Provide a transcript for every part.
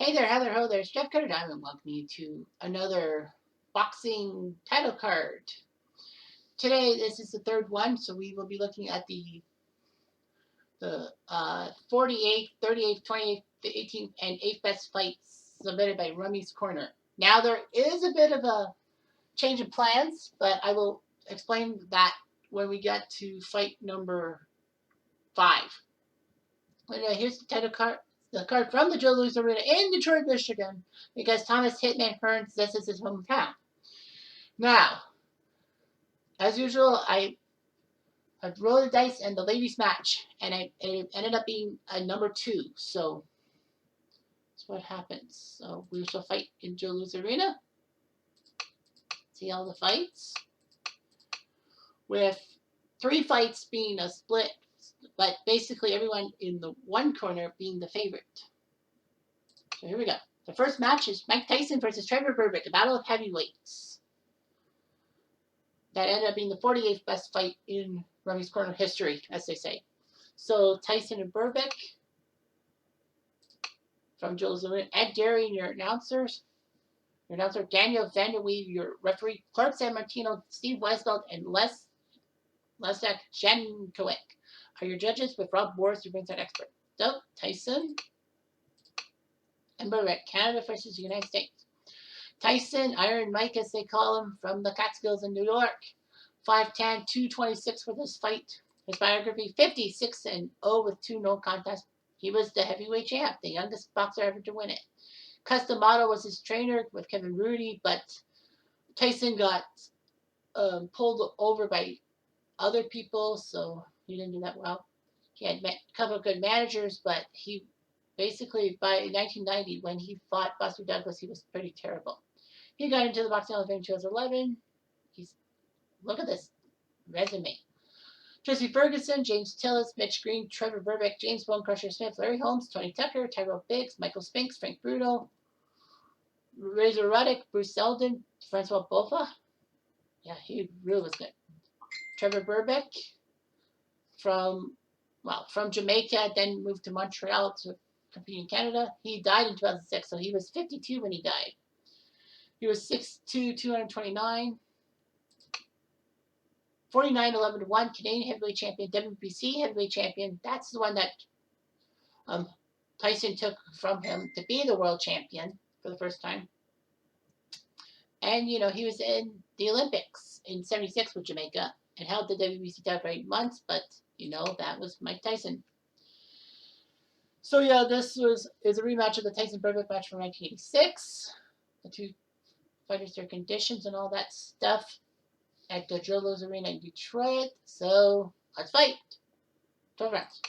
Hey there, Heather Ho, there's Jeff Cutter Diamond welcoming you to another boxing title card. Today, this is the third one, so we will be looking at the 48th, 38th, 28th, the 18th, and 8th best fights submitted by Rummys Corner. Now, there is a bit of a change of plans, but I will explain that when we get to fight number 5. Here's the title card. The card from the Joe Louis Arena in Detroit, Michigan, because Thomas Hitman Hearns, this is his hometown. Now, as usual, I rolled the dice in the ladies' match, and it ended up being a number 2. So that's what happens. So we shall fight in Joe Louis Arena. See all the fights, with 3 fights being a split, but basically everyone in the one corner being the favorite. So here we go. The first match is Mike Tyson versus Trevor Berbick, the Battle of Heavyweights. That ended up being the 48th best fight in Rummy's Corner history, as they say. So Tyson and Berbick from Joe's Arena. Ed Darian, your announcers. Your announcer Daniel Vanderweeve, your referee Clark San Martino, Steve Weisfeld, and Leszek Jankowicz are your judges, with Rob Morris, your ringside expert. So Tyson and Berbick, Canada versus the United States. Tyson, Iron Mike as they call him, from the Catskills in New York. 5'10", 226 for this fight. His biography, 56-0 with 2 no contests. He was the heavyweight champ, the youngest boxer ever to win it. Cus D'Amato was his trainer with Kevin Rudy, but Tyson got pulled over by other people, so he didn't do that well. He had a couple of good managers, but he basically, by 1990, when he fought Buster Douglas, he was pretty terrible. He got into the Boxing Hall of Fame in 2011. Look at this resume. Tracy Ferguson, James Tillis, Mitch Green, Trevor Berbick, James Bone Crusher Smith, Larry Holmes, Tony Tucker, Tyrell Biggs, Michael Spinks, Frank Bruno, Razor Ruddock, Bruce Seldon, Francois Boffa. Yeah, he really was good. Trevor Berbick from Jamaica, then moved to Montreal to compete in Canada. He died in 2006, so he was 52 when he died. He was 6'2", 229. 49-11-1 Canadian heavyweight champion, WBC heavyweight champion. That's the one that Tyson took from him to be the world champion for the first time. And, he was in the Olympics in 76 with Jamaica and held the WBC title for 8 months, but, that was Mike Tyson. So, yeah, this is a rematch of the Tyson-Berbick match from 1986. The two fighters, their conditions and all that stuff, at the Joe Louis Arena in Detroit. So let's fight. 12 rounds.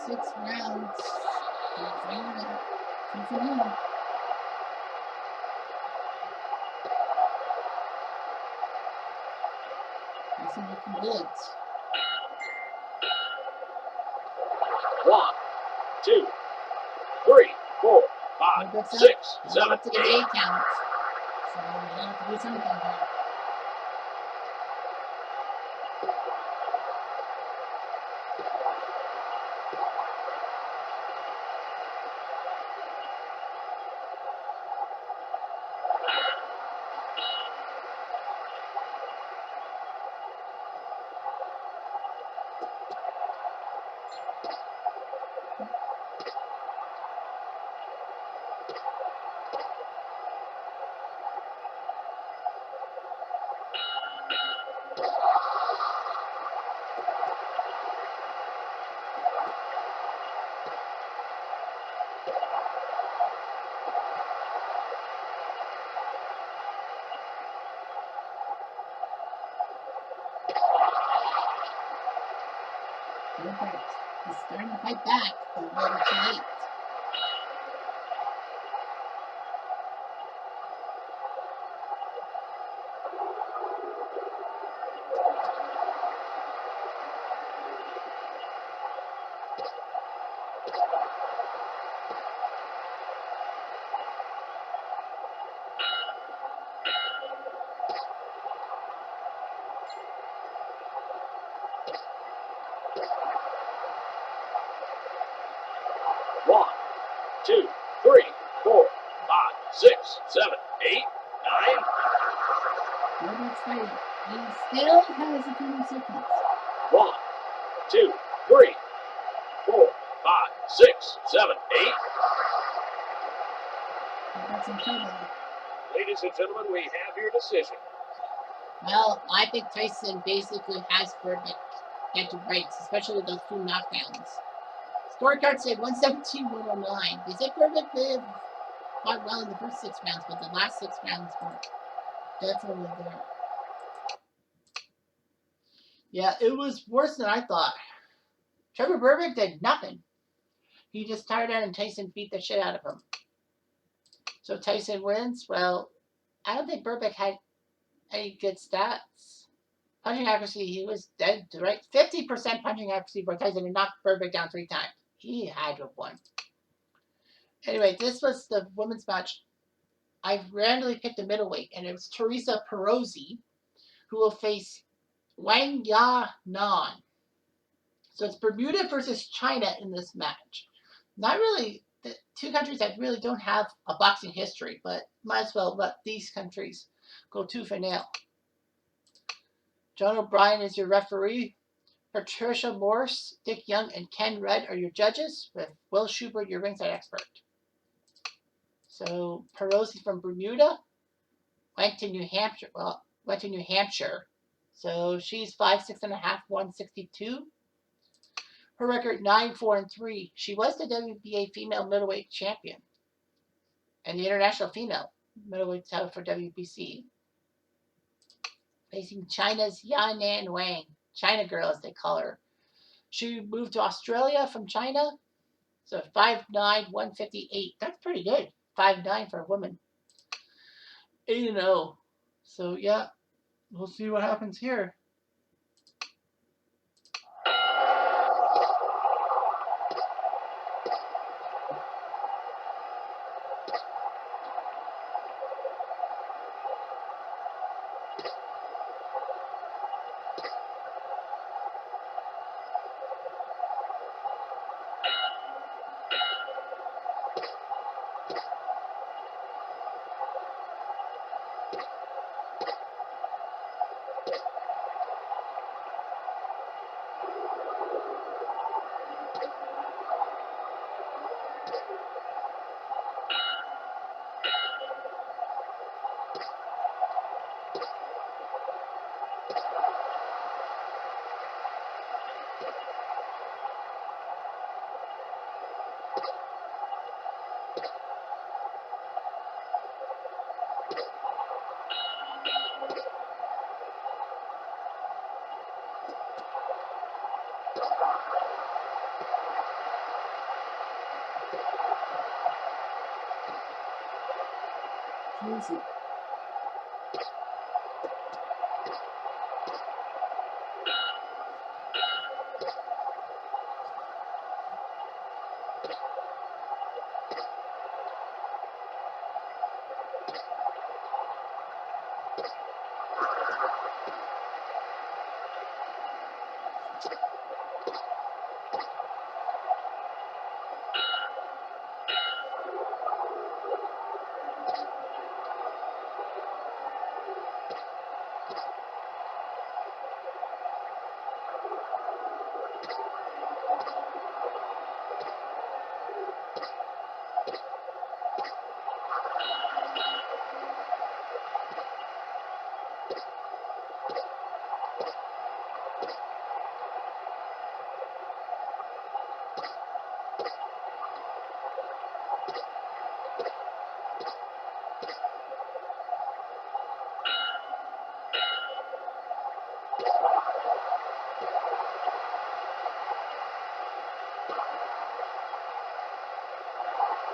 6 rounds. Final. 2-1. This is looking good. 1, 2, 3, 4, 5, 6, 7, to get 8 counts. So we'll have to do something here. He's starting to fight back, but a little too late. One, 2, 3, 4, 5, 6, 7, 8, 9. Robert's fighting. He still has a few more seconds. 1, 2, 3, 4, 5, 6, 7, 8. Robert's in trouble. Ladies and gentlemen, we have your decision. Well, I think Tyson basically has Burbick get to breaks, especially with those 2 knockdowns. Scorecard said 117-109. They said Burbick may have fought well in the first 6 rounds, but the last 6 rounds were definitely there. Yeah, it was worse than I thought. Trevor Burbick did nothing. He just tired out and Tyson beat the shit out of him. So Tyson wins. Well, I don't think Burbick had any good stats. Punching accuracy, he was dead to right. 50% punching accuracy for Tyson and knocked Burbick down 3 times. He had to have won. Anyway, this was the women's match. I randomly picked a middleweight, and it was Teresa Perozzi, who will face Wang Ya Nan. So it's Bermuda versus China in this match. Not really, the 2 countries that really don't have a boxing history, but might as well let these countries go tooth and nail. John O'Brien is your referee. Patricia Morse, Dick Young, and Ken Red are your judges, with Will Schubert your ringside expert. So Perozzi from Bermuda went to New Hampshire. So she's 5'6.5", 162. Her record 9-4-3. She was the WBA female middleweight champion and the international female middleweight title for WBC. Facing China's Yanan Wang, China girl as they call her. She moved to Australia from China. So 5'9", 158. That's pretty good. 5'9" for a woman. 8-0. So yeah, we'll see what happens here. Easy.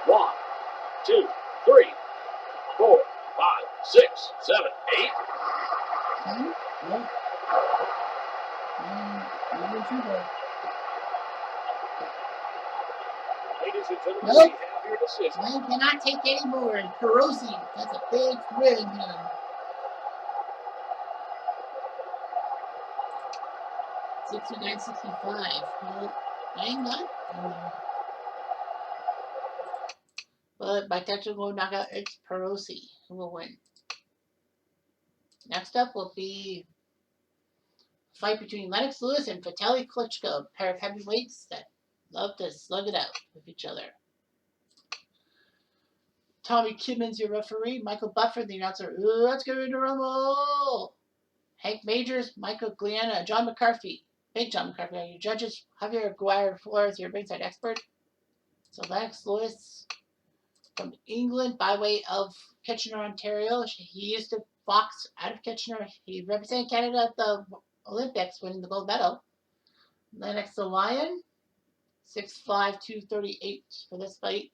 One, two, three, 4, 5, 6, 7, 8. Well, even too bad. Ladies and gentlemen, Nope. we have your decision. Well, cannot take any more. Carosi, that's a big win here. 69-65. Well, I'm not. But by technical knockout, it's Perosi who will win. Next up will be a fight between Lennox Lewis and Vitaly Klitschko, a pair of heavyweights that love to slug it out with each other. Tommy Kidman's your referee. Michael Buffer, the announcer. Let's get ready to rumble. Hank Majors, Michael Gliana, John McCarthy. Big John McCarthy are your judges. Javier Aguirre Flores, your ringside expert. So Lennox Lewis from England by way of Kitchener, Ontario. He used to box out of Kitchener. He represented Canada at the Olympics, winning the gold medal. Lennox the Lion, 6'5", 238 for this fight.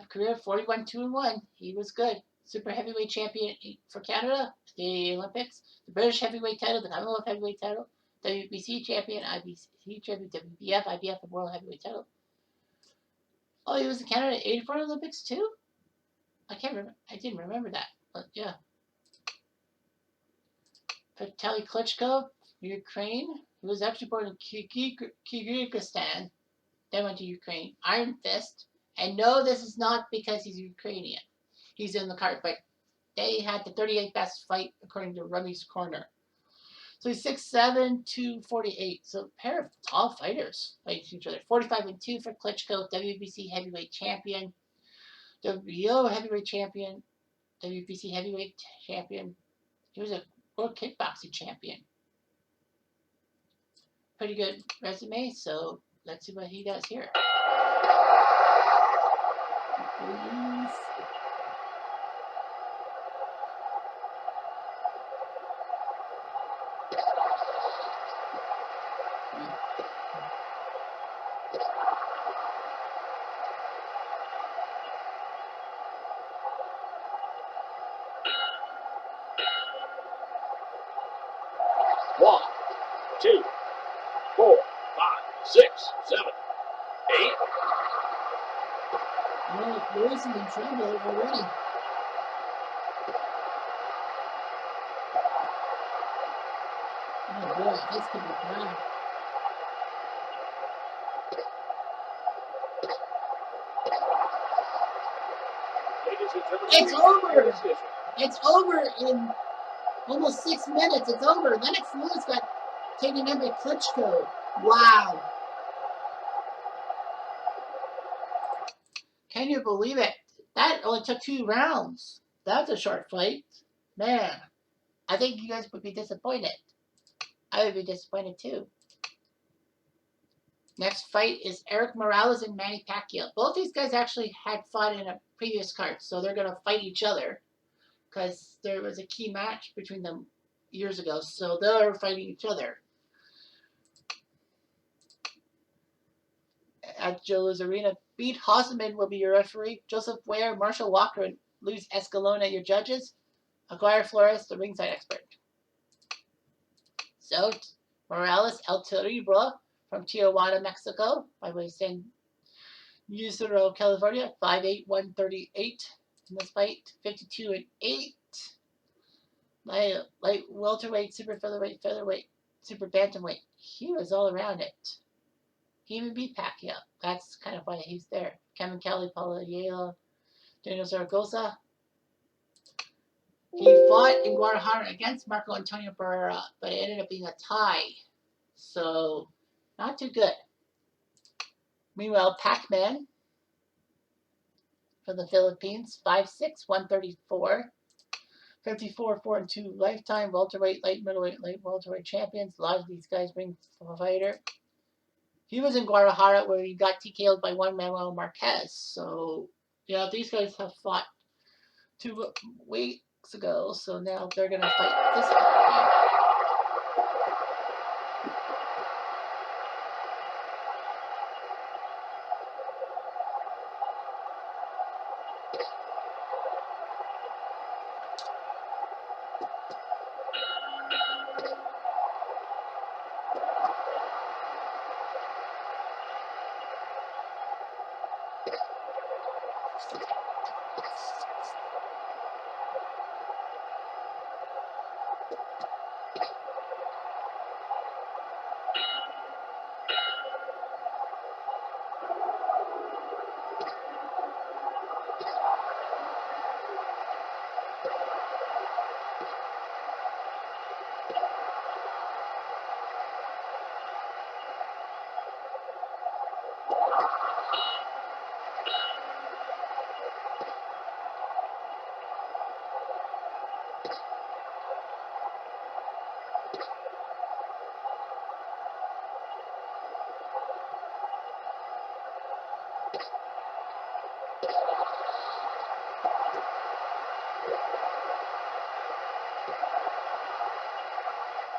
Career 41-2-1. He was good. Super heavyweight champion for Canada, the Olympics, the British heavyweight title, the Commonwealth heavyweight title, WBC champion, IBC champion, WBF, IBF, the World heavyweight title. Oh, he was in Canada at 84 Olympics too? I can't remember. I didn't remember that, but yeah. Vitaly Klitschko, Ukraine. He was actually born in Kyrgyzstan, then went to Ukraine. Iron Fist. And no, this is not because he's Ukrainian. He's in the card, but they had the 38th best fight according to Rummys Corner. So he's 6'7", 248. So a pair of tall fighters fighting each other. 45-2 for Klitschko, WBC heavyweight champion, WBO heavyweight champion, WBC heavyweight champion. He was a world kickboxing champion. Pretty good resume, so let's see what he does here. Please. One, 2, 4, 5, 6, 7, 8. Oh, Lewis is in trouble already. Oh boy, this could be bad. Ladies and gentlemen, It's we have your over. decision. It's over in almost 6 minutes. It's over. Lennox Lewis got taken in by Klitschko. Wow. Can you believe it? That only took 2 rounds. That's a short fight. Man, I think you guys would be disappointed. I would be disappointed too. Next fight is Eric Morales and Manny Pacquiao. Both these guys actually had fought in a previous card, so they're going to fight each other because there was a key match between them years ago, so they're fighting each other. at Joe's Arena. Pete Hosman will be your referee. Joseph Ware, Marshall Walker, and Luis Escalona your judges. Aguirre Flores, the ringside expert. So, Morales El Terrible from Tijuana, Mexico, by way of San Ysidro, California, 5'8", 138 in this fight, 52-8. Light welterweight, super featherweight, super bantamweight. He was all around it. He even beat Pacquiao. That's kind of why he's there. Kevin Kelly, Paulo Yala, Daniel Zaragoza. He fought in Guadalajara against Marco Antonio Barrera, but it ended up being a tie. So, not too good. Meanwhile, Pac-Man from the Philippines, 5'6", 134. 54, 4-2 lifetime, welterweight, light middleweight, light welterweight champions. A lot of these guys bring a fighter. He was in Guadalajara where he got TKO'd by Juan Manuel Marquez. So, these guys have fought 2 weeks ago, so now they're going to fight this time.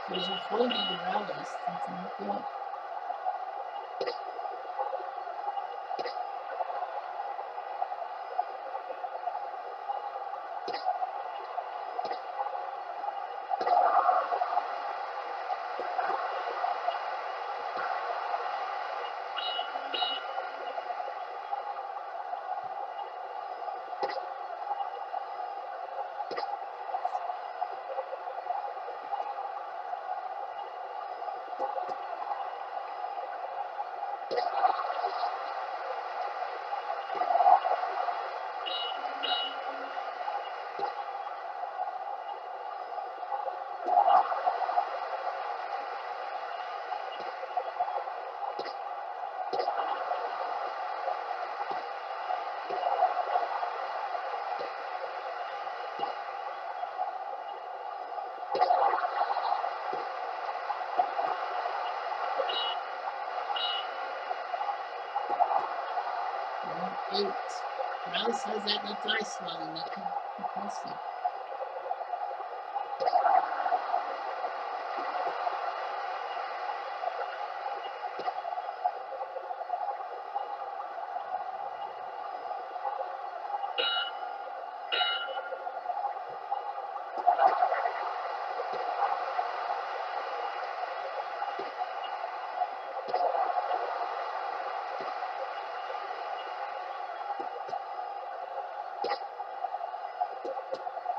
There's a full Morales. That's not good. Morales has that left eye swelling. That could be costly.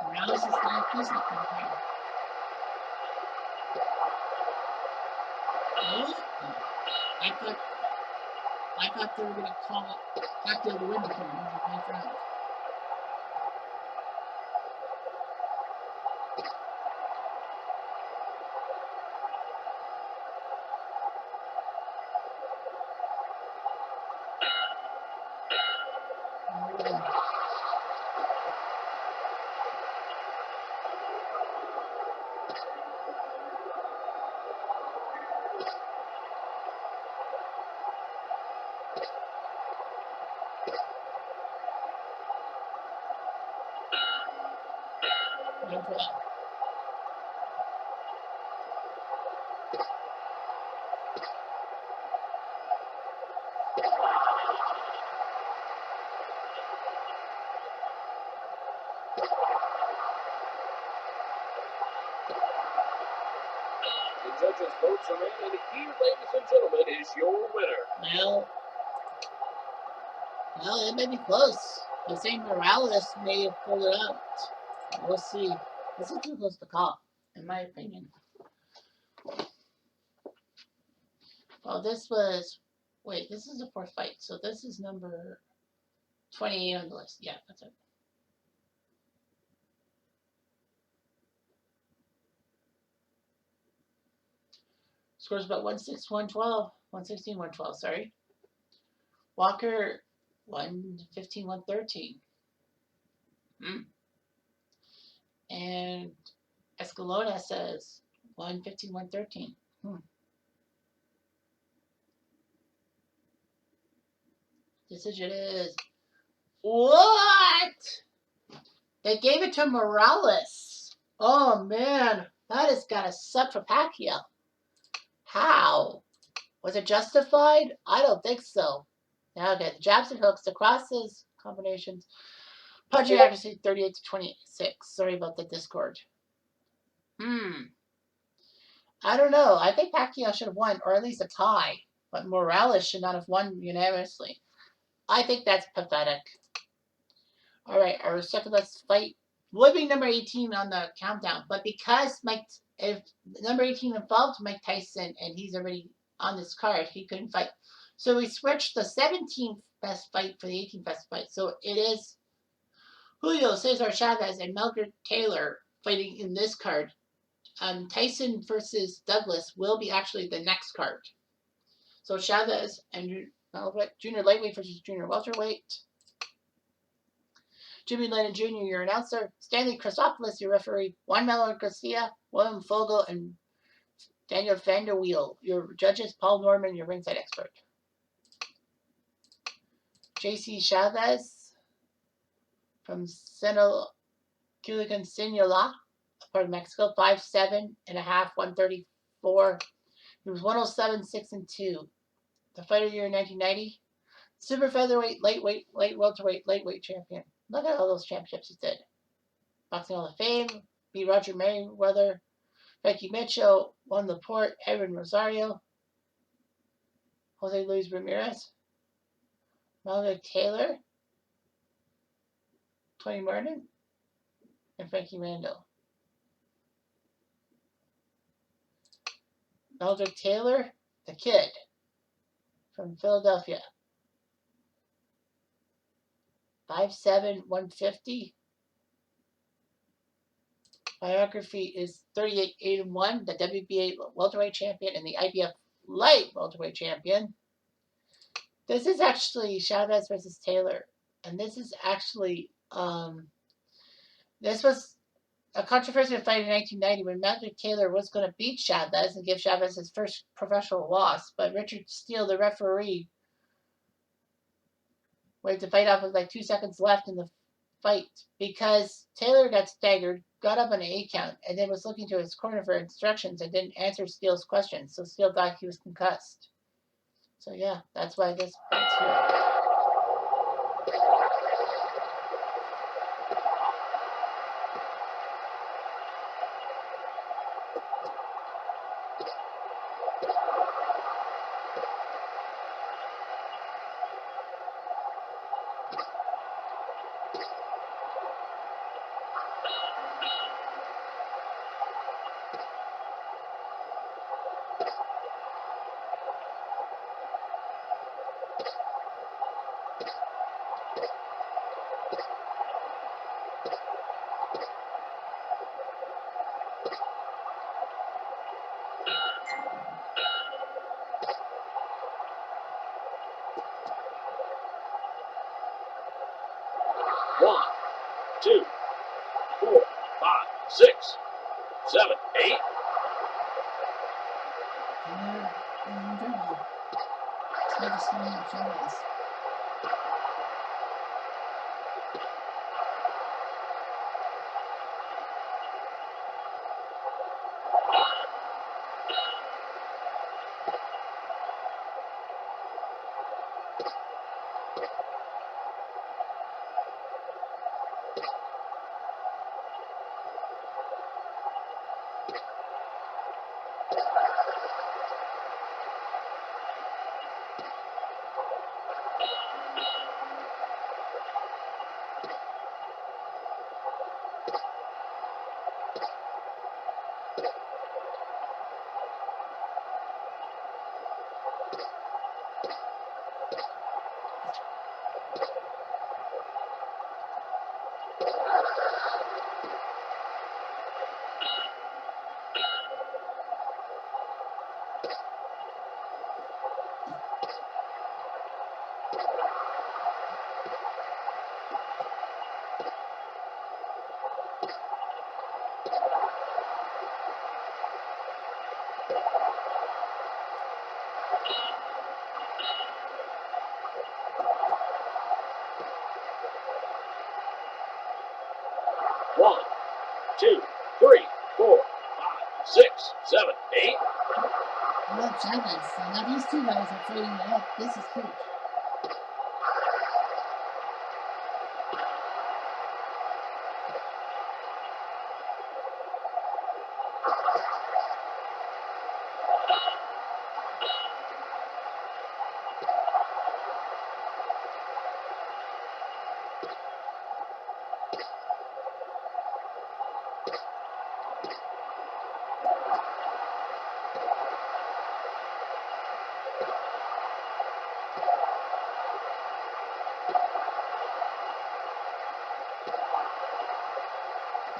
Morales is not pleasant from here. Oh, I thought they were going to call Pacquiao the winner for him. That's right. No problem. judges' votes are in, and he, ladies and gentlemen, is your winner. Well, it may be close. The same Morales may have pulled it out. We'll see. This is too close to call, in my opinion. Well, this was. Wait, this is the fourth fight, so this is number 28 on the list. Yeah, that's it. Scores about 1-6, 112. 116, 112, sorry. Walker, 115, 113. And Escalona says 115, 113. Decision is what? They gave it to Morales. Oh man, that has got to suck for Pacquiao. How? Was it justified? I don't think so. Now okay, the jabs and hooks, the crosses, combinations, punching accuracy 38 to 26. Sorry about the Discord. I don't know. I think Pacquiao should have won, or at least a tie. But Morales should not have won unanimously. I think that's pathetic. All right, our second last fight would be number 18 on the countdown. But because if number 18 involved Mike Tyson and he's already on this card, he couldn't fight. So we switched the 17th best fight for the 18th best fight. So it is Julio Cesar Chavez and Melvin Taylor fighting in this card. Tyson versus Douglas will be actually the next card. So Chavez and junior lightweight versus junior welterweight. Jimmy Lennon Jr., your announcer. Stanley Chrysopoulos, your referee. Juan Manuel Garcia, William Fogel, and Daniel Vanderweel, your judges. Paul Norman, your ringside expert. JC Chavez from Culican Sinaloa, part of Mexico. 5'7.5", 134. He was 107, 6-2. The fighter year 1990. Super featherweight, lightweight, light welterweight, lightweight champion. Look at all those championships he did. Boxing Hall of Fame, beat Roger Mayweather, Becky Mitchell, Juan Laporte, Edwin Rosario, Jose Luis Ramirez, Melvin Taylor, Tony Martin, and Frankie Randall. Melvin Taylor, the kid from Philadelphia. 5'7", 150. Biography is 38-8-1, the WBA welterweight champion and the IBF light welterweight champion. This is actually Chavez versus Taylor, and this is actually this was a controversial fight in 1990 when Melvin Taylor was going to beat Chavez and give Chavez his first professional loss, but Richard Steele, the referee, waited the fight off with like 2 seconds left in the fight because Taylor got staggered, got up on an 8 count, and then was looking to his corner for instructions and didn't answer Steele's questions. So Steele thought he was concussed. So yeah, that's why this fight's here. One, two, 4, 5, 6, 7, 8. One, two, three, four, five, six, seven, eight. I love Chavez. So now these two guys are fighting it out. This is huge.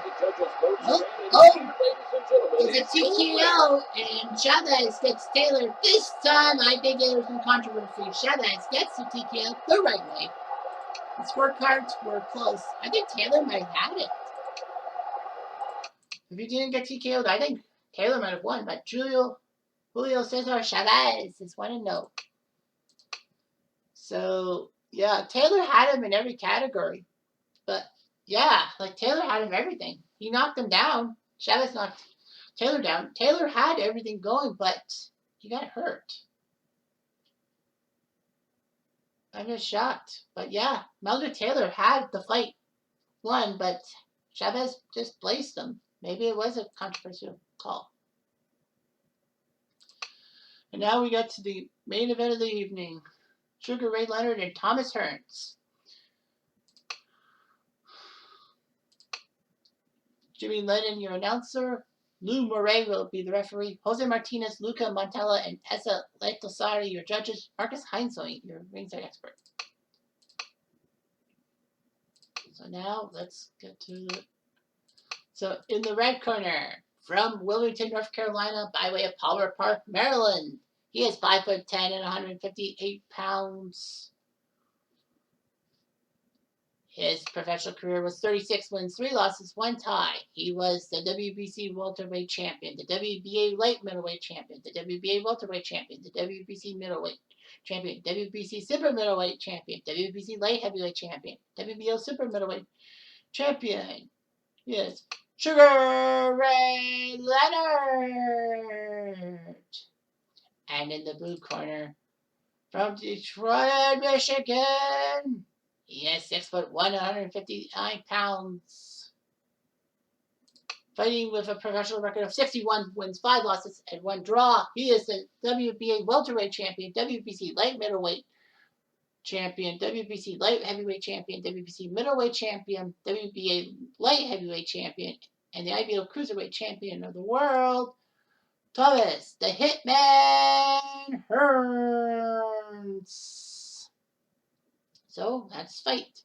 The judges vote Oh, stand oh. here, ladies and gentlemen. It's a TKO, and Chavez gets Taylor. This time, I think there was some controversy. Chavez gets the TKO the right way. The scorecards were close. I think Taylor might have had it. If he didn't get TKO'd, I think Taylor might have won. But Julio Cesar Chavez is 1-0. So, yeah, Taylor had him in every category. But, yeah, like Taylor had him everything. He knocked him down. Chavez knocked Taylor down. Taylor had everything going, but he got hurt. I'm just shocked. But, yeah, Melder Taylor had the fight won, but Chavez just placed him. Maybe it was a controversial call. And now we get to the main event of the evening. Sugar Ray Leonard and Thomas Hearns. Jimmy Lennon, your announcer. Lou Murray will be the referee. Jose Martinez, Luca Montella, and Essa Letosari, your judges. Marcus Heinzoy, your ringside expert. So now let's get to the... So in the red corner, from Wilmington, North Carolina, by way of Palmer Park, Maryland. He is 5'10" and 158 pounds. His professional career was 36 wins, 3 losses, 1 tie. He was the WBC welterweight champion, the WBA light middleweight champion, the WBA welterweight champion, the WBC middleweight champion, WBC super middleweight champion, WBC light heavyweight champion, WBO super middleweight champion. Yes, Sugar Ray Leonard. And in the blue corner, from Detroit, Michigan, he is 6'1", 159 pounds. Fighting with a professional record of 61 wins, 5 losses, and 1 draw. He is the WBA welterweight champion, WBC light middleweight champion, WBC light heavyweight champion, WBC middleweight champion, WBA light heavyweight champion, and the IBO cruiserweight champion of the world, Thomas the Hitman Hearns. So that's fight.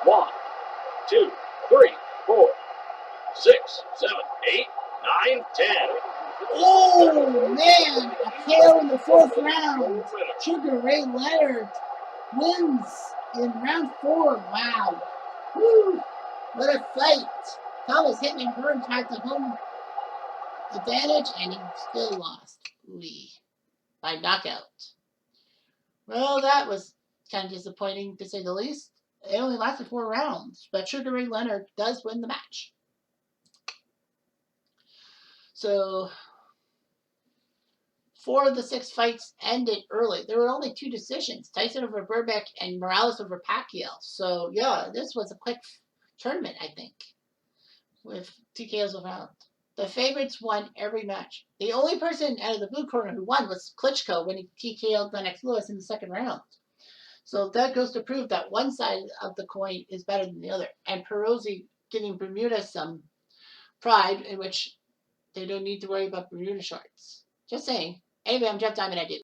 1, 2, 3, 4, 6, 7, 8, 9, 10. Oh, man. A KO in the 4th round. Sugar Ray Leonard wins in round 4. Wow. Woo. What a fight. Thomas Hitman Burns had the home advantage, and he still lost. By knockout. Well, that was kind of disappointing, to say the least. It only lasted 4 rounds, but Sugar Ray Leonard does win the match. So 4 of the 6 fights ended early. There were only 2 decisions: Tyson over Burbeck and Morales over Pacquiao. So yeah, this was a quick tournament, I think, with TKOs around. The favorites won every match. The only person out of the blue corner who won was Klitschko when he TKO'd Lennox Lewis in the 2nd round. So that goes to prove that one side of the coin is better than the other. And Perozzi giving Bermuda some pride, in which they don't need to worry about Bermuda shorts. Just saying. Anyway, I'm Jeff Diamond. I do.